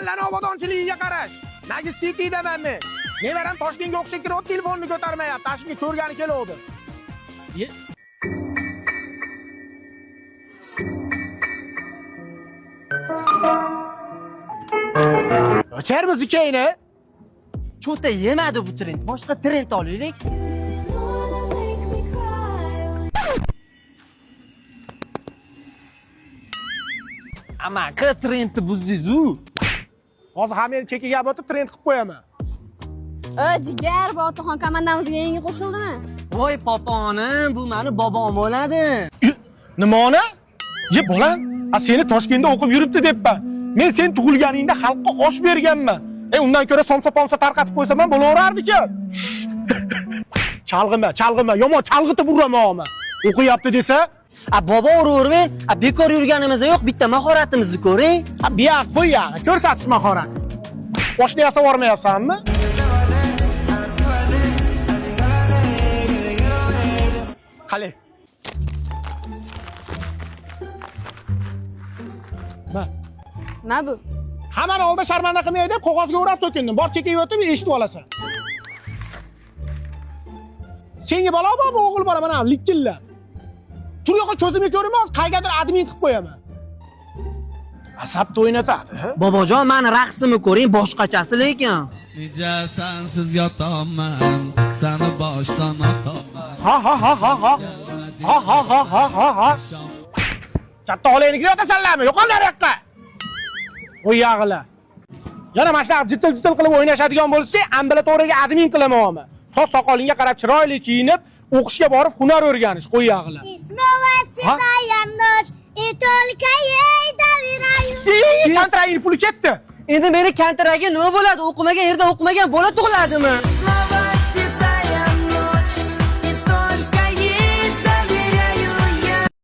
Mahallani obodonchiligiga qarash. Nagi City daman men. Nevaram Toshkentga o'xshab kirib, telefonni ko'tarmayapti. Tashkentga ko'rgani keluvdi. O'charmiz ikayni? Cho'ta yemadi bu trend. Boshqa trend olaylik. Ama qil trendni buzdingiz-u. Hozir hammani chekiga botib trend qilib qo'yaman. Jigar, Botirxon komandamizga yangi qo'shildimi? Voy poponim, bu meni bobom bo'ladi. Nimani? Ye bolam, seni Toshkentda o'qib yuribdi debman. Men sen tug'ilganingda xalqqa osh berganman. Undan ko'ra somsa-pomsa tarqatib qo'ysam ham bo'laverardi-ku. Chalg'ima, yomon chalg'itib uraman. O'qiyapti desa, bobo uravermang. Bekor yurganimizda yo'q, bitta mahoratimizni ko'ring. Biya qo'ya, ko'rsatish mahorati. Boshni yasab yormayapsanmi? Qale. Nima bu? Hammani oldida sharmanda qilmaydi, qog'ozga o'rab so'kindim. Bor chekiga o'tib eshitib olasan. Senga bola bormi, o'g'il bola mana likkilla. Tur yo'qqa ko'zimga ko'rinmas, qaygadir admin qilib qo'yaman. Asabni o'ynatadi. Bobojon, meni raqsimni ko'ring, boshqachasi lekin. Necha sensiz yotaman, seni boshdan otaman. Ha. Katta olaynikiga yotasanlarmi? Yo'qol nariyoqqa. Qo'yag'ila. Yana mana shunaqa jitil qilib o'ynashadigan bo'lsa, ambulatoriyaga admin qilaman. Soch soqolingga qarab chiroyli kiyinib, o'qishga borib hunar o'rganish, qo'yag'ila. Kontragtning puli ketdi. Endi meni kontragi nima bo'ladi? O'qimagan yerda o'qimagan bola tug'iladimi?